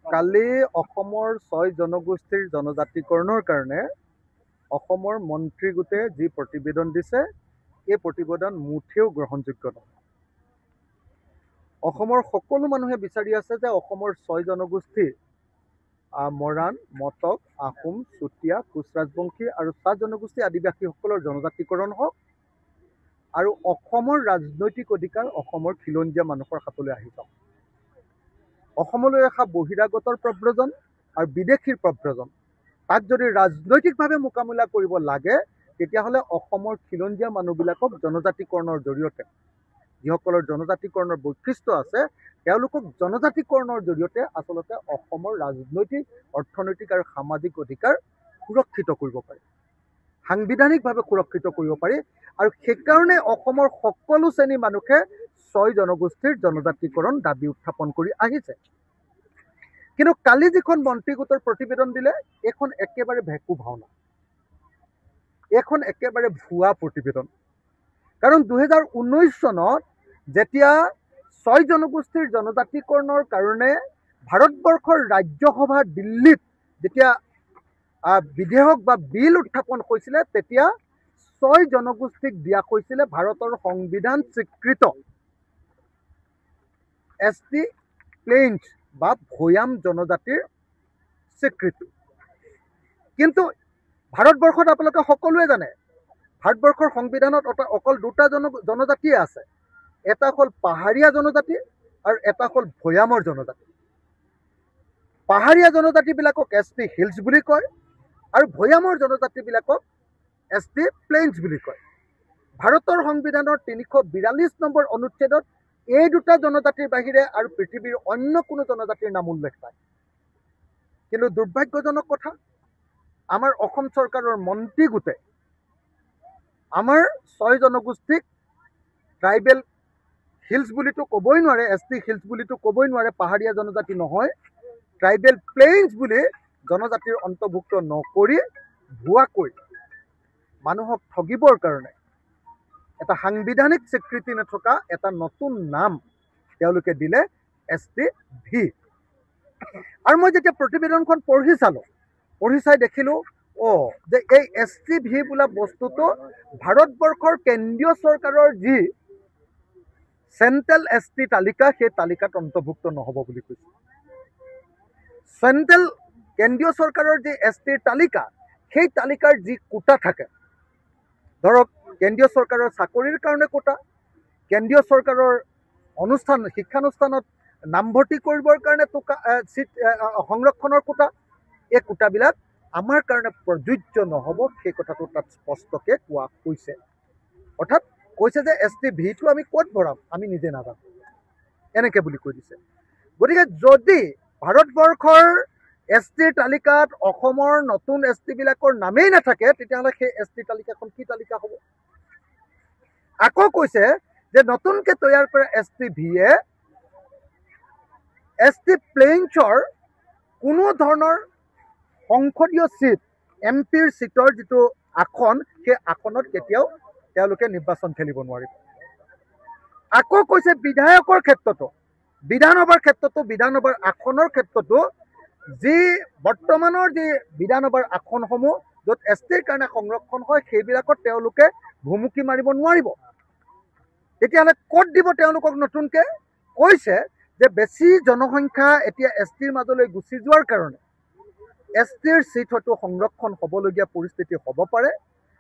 কালি অসমৰ 6 জনগোষ্ঠীৰ জনজাতিকৰণৰ কাৰণে অসমৰ মন্ত্ৰী গোটে যি প্ৰতিবেদন দিছে এই প্ৰতিবেদন মুঠেও গ্ৰহণযোগ্য নহয়। অসমৰ সকলো মানুহে বিচাৰি আছে যে অসমৰ 6 জনগোষ্ঠী মৰাণ, মটক, আহোম, চুতীয়া, কোচ ৰাজবংশী আৰু চাহ জনগোষ্ঠী আদিবাসীসকলৰ জনজাতিকৰণ হওক আৰু অসমৰ ৰাজনৈতিক অধিকাৰ অসমৰ খিলঞ্জীয়া মানুহৰ হাতলৈ আহি যাওক। অসমলৈ অহা বহিৰাগতৰ প্ৰব্ৰজন আৰু বিদেশীৰ প্ৰব্ৰজন তাক যদি ৰাজনৈতিকভাৱে মোকাবিলা কৰিব লাগে তেতিয়াহ'লে অসমৰ খিলঞ্জীয়া মানুহবিলাকক জনজাতিকৰণৰ জৰিয়তে যিসকলৰ জনজাতিকৰণৰ বৈশিষ্ট্য আছে তেওঁলোকক জনজাতিকৰণৰ জৰিয়তে আচলতে অসমৰ ৰাজনৈতিক, অৰ্থনৈতিক আৰু সামাজিক অধিকাৰ সুৰক্ষিত কৰিব পাৰি, সাংবিধানিকভাৱে সুৰক্ষিত কৰিব পাৰি। আৰু সেইকাৰণে অসমৰ সকলো শ্ৰেণীৰ মানুহে 6 জনগোষ্ঠীৰ জনজাতিকৰণ দাবী উত্থাপন কৰি আহিছে। কিন্তু কালি যিখন মন্ত্ৰী গোটৰ প্ৰতিবেদন দিলে এইখন একেবাৰে ভেকু ভাওনা, এইখন একেবাৰে ভুৱা প্ৰতিবেদন। কাৰণ 2019 চনত যেতিয়া 6 জনগোষ্ঠীৰ জনজাতিকৰণৰ কাৰণে ভাৰতবৰ্ষৰ ৰাজ্যসভা দিল্লীত যেতিয়া বিধেয়ক বা বিল উত্থাপন হৈছিলে তেতিয়া 6 জনগোষ্ঠীক দিয়া হৈছিলে ভাৰতৰ সংবিধান স্বীকৃত ST প্লেইনছ বা ভৈয়াম জনজাতিৰ স্বীকৃতি। কিন্তু ভাৰতবৰ্ষত আপোনালোকে সকলোৱে জানে ভাৰতবৰ্ষৰ সংবিধানত অকল 2টা জনজাতিয়ে আছে, এটা হ'ল পাহাৰীয়া জনজাতি আৰু এটা হ'ল ভৈয়ামৰ জনজাতি। পাহাৰীয়া জনজাতিবিলাকক ST হিলছ বুলি কয় আৰু ভৈয়ামৰ জনজাতিবিলাকক ST প্লেইনছ বুলি কয়। ভাৰতৰ সংবিধানৰ 342 নম্বৰ অনুচ্ছেদত এই 2টা জনজাতিৰ বাহিৰে আৰু পৃথিৱীৰ অন্য কোনো জনজাতিৰ নাম উল্লেখ নাই। কিন্তু দুৰ্ভাগ্যজনক কথা, আমাৰ অসম চৰকাৰৰ মন্ত্ৰী গোটে আমাৰ 6 জনগোষ্ঠীক ট্ৰাইবেল হিলছ বুলিতো ক'বই নোৱাৰে, ST হিলছ বুলিতো ক'বই নোৱাৰে, পাহাৰীয়া জনজাতি নহয়, ট্ৰাইবেল প্লেইনছ বুলি জনজাতিৰ অন্তৰ্ভুক্ত নকৰি ভুৱাকৈ মানুহক ঠগিবৰ কাৰণে এটা সাংবিধানিক স্বীকৃতি নথকা এটা নতুন নাম তেওঁলোকে দিলে STV। আৰু মই যেতিয়া প্ৰতিবেদনখন পঢ়ি চাই দেখিলোঁ যে এই STV বোলা বস্তুটো ভাৰতবৰ্ষৰ কেন্দ্ৰীয় চৰকাৰৰ যি চেণ্ট্ৰেল ST তালিকা সেই তালিকাত অন্তৰ্ভুক্ত নহ'ব বুলি কৈছে। চেণ্ট্ৰেল কেন্দ্ৰীয় চৰকাৰৰ যি STৰ তালিকা সেই তালিকাৰ যি কোটা থাকে, ধৰক কেন্দ্ৰীয় চৰকাৰৰ চাকৰিৰ কাৰণে কোটা, কেন্দ্ৰীয় চৰকাৰৰ শিক্ষানুষ্ঠানত নামভৰ্তি কৰিবৰ কাৰণে চিট সংৰক্ষণৰ কোটা, এই কোটাবিলাক আমাৰ কাৰণে প্ৰযোজ্য নহ'ব সেই কথাটো তাত স্পষ্টকৈ কোৱা হৈছে। অৰ্থাৎ কৈছে যে STVটো আমি ক'ত ভৰাম আমি নিজে নাজানো, এনেকৈ বুলি কৈ দিছে। গতিকে যদি ভাৰতবৰ্ষৰ STৰ তালিকাত অসমৰ নতুন STবিলাকৰ নামেই নাথাকে তেতিয়াহ'লে সেই ST তালিকাখন কি তালিকা হ'ব? আকৌ কৈছে যে নতুনকৈ তৈয়াৰ কৰা STVয়ে ST প্লেইনছৰ কোনো ধৰণৰ সংসদীয় চিট, MPৰ চিটৰ যিটো আসন সেই আসনত কেতিয়াও তেওঁলোকে নিৰ্বাচন খেলিব নোৱাৰিব। আকৌ কৈছে বিধায়কৰ ক্ষেত্ৰতো, বিধানসভাৰ আসনৰ ক্ষেত্ৰতো যি বৰ্তমানৰ যি বিধানসভাৰ আসনসমূহ য'ত STৰ কাৰণে সংৰক্ষণ হয় সেইবিলাকত তেওঁলোকে ভুমুকি মাৰিব নোৱাৰিব। তেতিয়াহ'লে ক'ত দিব তেওঁলোকক? নতুনকৈ কৈছে যে বেছি জনসংখ্যা এতিয়া STৰ মাজলৈ গুচি যোৱাৰ কাৰণে STৰ চিট হয়তো সংৰক্ষণ হ'বলগীয়া পৰিস্থিতি হ'ব পাৰে।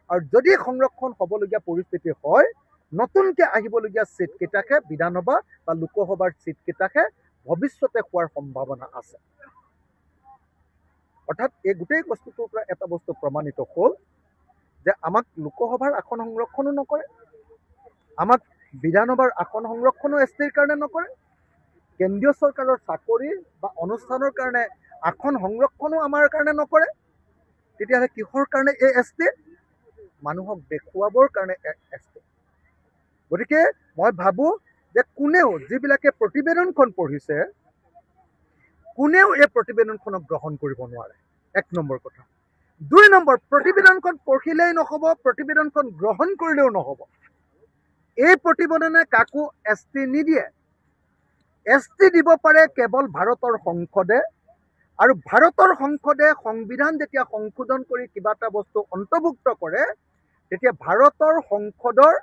আৰু যদি সংৰক্ষণ হ'বলগীয়া পৰিস্থিতি হয় নতুনকৈ আহিবলগীয়া চিটকেইটাকে বিধানসভা বা লোকসভাৰ চিটকেইটাকে ভৱিষ্যতে হোৱাৰ সম্ভাৱনা আছে। অৰ্থাৎ এই গোটেই বস্তুটোৰ পৰা এটা বস্তু প্ৰমাণিত হ'ল যে আমাক লোকসভাৰ আসন সংৰক্ষণো নকৰে, আমাক বিধানসভাৰ আসন সংৰক্ষণো STৰ কাৰণে নকৰে, কেন্দ্ৰীয় চৰকাৰৰ চাকৰি বা অনুষ্ঠানৰ কাৰণে আসন সংৰক্ষণো আমাৰ কাৰণে নকৰে। তেতিয়াহ'লে কিহৰ কাৰণে এই ST? মানুহক দেখুৱাবৰ কাৰণে ST। গতিকে মই ভাবোঁ যে কোনেও যিবিলাকে প্ৰতিবেদনখন পঢ়িছে কোনেও এই প্ৰতিবেদনখনক গ্ৰহণ কৰিব নোৱাৰে, 1 নম্বৰ কথা। 2 নম্বৰ, প্ৰতিবেদনখন পঢ়িলেই নহ'ব, প্ৰতিবেদনখন গ্ৰহণ কৰিলেও নহ'ব। এই প্ৰতিবেদনে কাকো ST নিদিয়ে। ST দিব পাৰে কেৱল ভাৰতৰ সংসদে, আৰু ভাৰতৰ সংসদে সংবিধান যেতিয়া সংশোধন কৰি কিবা এটা বস্তু অন্তৰ্ভুক্ত কৰে, তেতিয়া ভাৰতৰ সংসদৰ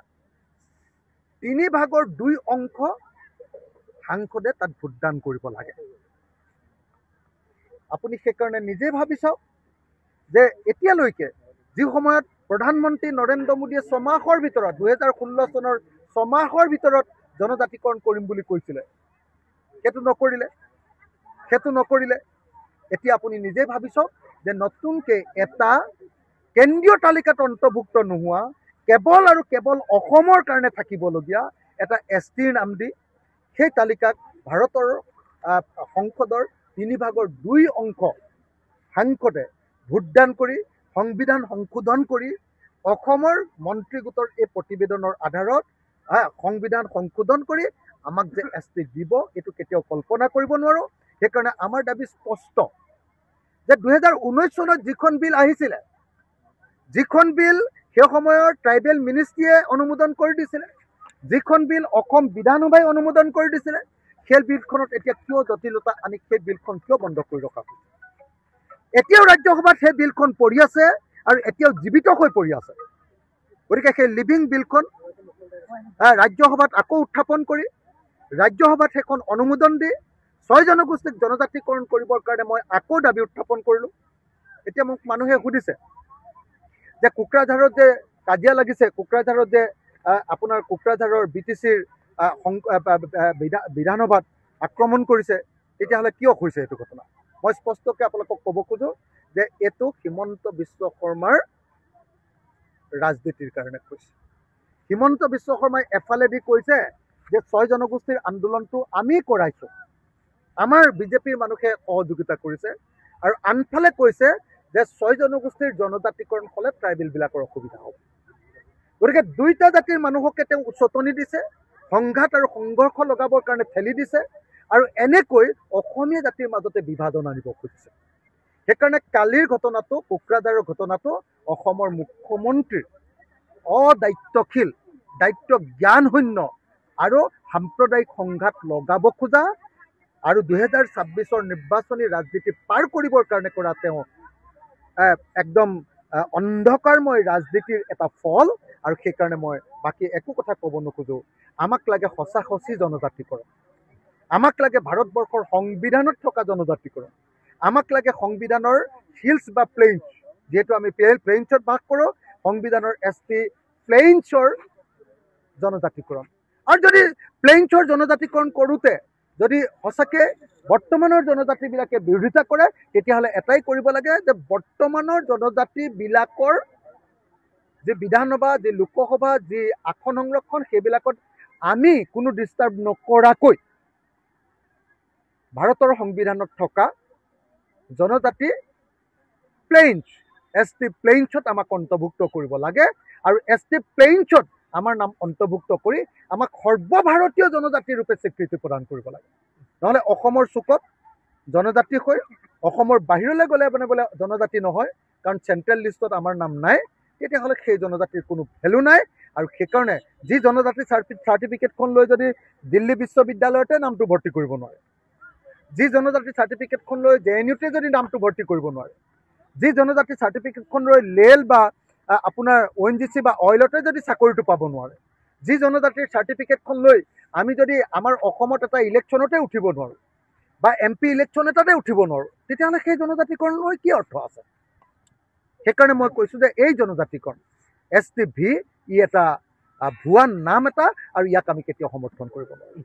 3/2 অংশ সাংসদে তাত ভোটদান কৰিব লাগে। আপুনি সেইকাৰণে নিজে ভাবি চাওক যে এতিয়ালৈকে যি সময়ত প্ৰধানমন্ত্ৰী নৰেন্দ্ৰ মোদীয়ে 6 মাহৰ ভিতৰত 2016 চনৰ 6 মাহৰ ভিতৰত জনজাতিকৰণ কৰিম বুলি কৈছিলে, সেইটো নকৰিলে। এতিয়া আপুনি নিজে ভাবি চাওক যে নতুনকৈ এটা কেন্দ্ৰীয় তালিকাত অন্তৰ্ভুক্ত নোহোৱা কেৱল আৰু কেৱল অসমৰ কাৰণে থাকিবলগীয়া এটা STৰ নাম দি সেই তালিকাক ভাৰতৰ সংসদৰ 3/2 অংশ সাংসদে ভোটদান কৰি সংবিধান সংশোধন কৰি অসমৰ মন্ত্ৰী গোটৰ এই প্ৰতিবেদনৰ আধাৰত সংবিধান সংশোধন কৰি আমাক যে ST দিব, এইটো কেতিয়াও কল্পনা কৰিব নোৱাৰোঁ। সেইকাৰণে আমাৰ দাবী স্পষ্ট যে 2019 চনত যিখন বিল আহিছিলে, যিখন বিল সেই সময়ৰ ট্ৰাইবেল মিনিষ্ট্ৰীয়ে অনুমোদন কৰি দিছিলে, যিখন বিল অসম বিধানসভাই অনুমোদন কৰি দিছিলে, সেই বিলখনত এতিয়া কিয় জটিলতা আনি সেই বিলখন কিয় বন্ধ কৰি ৰখা হৈছে? এতিয়াও ৰাজ্যসভাত সেই বিলখন পৰি আছে আৰু এতিয়াও জীৱিত হৈ পৰি আছে। গতিকে সেই লিভিং বিলখন ৰাজ্যসভাত আকৌ উত্থাপন কৰি ৰাজ্যসভাত সেইখন অনুমোদন দি 6 জনগোষ্ঠীক জনজাতিকৰণ কৰিবৰ কাৰণে মই আকৌ দাবী উত্থাপন কৰিলোঁ। এতিয়া মোক মানুহে সুধিছে যে কোকৰাঝাৰত যে কাজিয়া লাগিছে, কোকৰাঝাৰত যে আপোনাৰ কোকৰাঝাৰৰ BTCৰ বিধানসভাত আক্ৰমণ কৰিছে, তেতিয়াহ'লে কিয় হৈছে এইটো ঘটনা? মই স্পষ্টকৈ আপোনালোকক ক'ব খোজোঁ যে এইটো হিমন্ত বিশ্ব শৰ্মাৰ ৰাজনীতিৰ কাৰণে কৈছে। হিমন্ত বিশ্ব শৰ্মাই এফালেদি কৈছে যে 6 জনগোষ্ঠীৰ আন্দোলনটো আমি কৰাইছোঁ, আমাৰ বিজেপিৰ মানুহে সহযোগিতা কৰিছে, আৰু আনফালে কৈছে যে 6 জনগোষ্ঠীৰ জনজাতিকৰণ হ'লে ট্ৰাইবেলবিলাকৰ অসুবিধা হ'ব। গতিকে দুইটা জাতিৰ মানুহকে তেওঁ উচতনি দিছে, সংঘাত আৰু সংঘৰ্ষ লগাবৰ কাৰণে ঠেলি দিছে, আৰু এনেকৈ অসমীয়া জাতিৰ মাজতে বিভাজন আনিব খুজিছে। সেইকাৰণে কালিৰ ঘটনাটো, কোকৰাঝাৰৰ ঘটনাটো অসমৰ মুখ্যমন্ত্ৰীৰ অদায়িত্বশীল, দায়িত্ব জ্ঞানশূন্য আৰু সাম্প্ৰদায়িক সংঘাত লগাব খোজা আৰু 2026 নিৰ্বাচনী ৰাজনীতি পাৰ কৰিবৰ কাৰণে কৰা তেওঁ একদম অন্ধকাৰময় ৰাজনীতিৰ এটা ফল। আৰু সেইকাৰণে মই বাকী একো কথা ক'ব নোখোজোঁ। আমাক লাগে সঁচি জনজাতিকৰণ, আমাক লাগে ভাৰতবৰ্ষৰ সংবিধানত থকা জনজাতিকৰণ, আমাক লাগে সংবিধানৰ হিলছ বা প্লেইনছ, যিহেতু আমি প্লেইনছত বাস কৰোঁ, সংবিধানৰ ST প্লেইনছৰ জনজাতিকৰণ। আৰু যদি প্লেইনছৰ জনজাতিকৰণ কৰোঁতে যদি সঁচাকৈ বৰ্তমানৰ জনজাতিবিলাকে বিৰোধিতা কৰে, তেতিয়াহ'লে এটাই কৰিব লাগে যে বৰ্তমানৰ জনজাতিবিলাকৰ যি বিধানসভা, যি লোকসভা, যি আসন সংৰক্ষণ, সেইবিলাকত আমি কোনো ডিষ্টাৰ্ব নকৰাকৈ ভাৰতৰ সংবিধানত থকা জনজাতি প্লেইনছ, ST প্লেইনছত আমাক অন্তৰ্ভুক্ত কৰিব লাগে, আৰু ST প্লেইনছত আমাৰ নাম অন্তৰ্ভুক্ত কৰি আমাক সৰ্বভাৰতীয় জনজাতি ৰূপে স্বীকৃতি প্ৰদান কৰিব লাগে। নহ'লে অসমৰ চুকত জনজাতি হৈ অসমৰ বাহিৰলৈ গ'লে মানে বোলে জনজাতি নহয়, কাৰণ চেণ্ট্ৰেল লিষ্টত আমাৰ নাম নাই, তেতিয়াহ'লে সেই জনজাতিৰ কোনো ভেলু নাই। আৰু সেইকাৰণে যি জনজাতি চাৰ্টিফিকেটখন লৈ যদি দিল্লী বিশ্ববিদ্যালয়তে নামটো ভৰ্তি কৰিব নোৱাৰে, যি জনজাতি চাৰ্টিফিকেটখন লৈ JNUতে যদি নামটো ভৰ্তি কৰিব নোৱাৰে, যি জনজাতি চাৰ্টিফিকেটখন লৈ লেল বা আপোনাৰ ONGC বা অইলতে যদি চাকৰিটো পাব নোৱাৰে, যি জনজাতিৰ চাৰ্টিফিকেটখন লৈ আমি যদি আমাৰ অসমত এটা ইলেকশ্যনতে উঠিব নোৱাৰোঁ বা MP ইলেকশ্যন এটাতে উঠিব নোৱাৰোঁ, তেতিয়াহ'লে সেই জনজাতিকৰণ লৈ কি অৰ্থ আছে? সেইকাৰণে মই কৈছোঁ যে এই জনজাতিকৰণ STV ই এটা ভুৱা নাম এটা, আৰু ইয়াক আমি কেতিয়াও সমৰ্থন কৰিব নোৱাৰোঁ।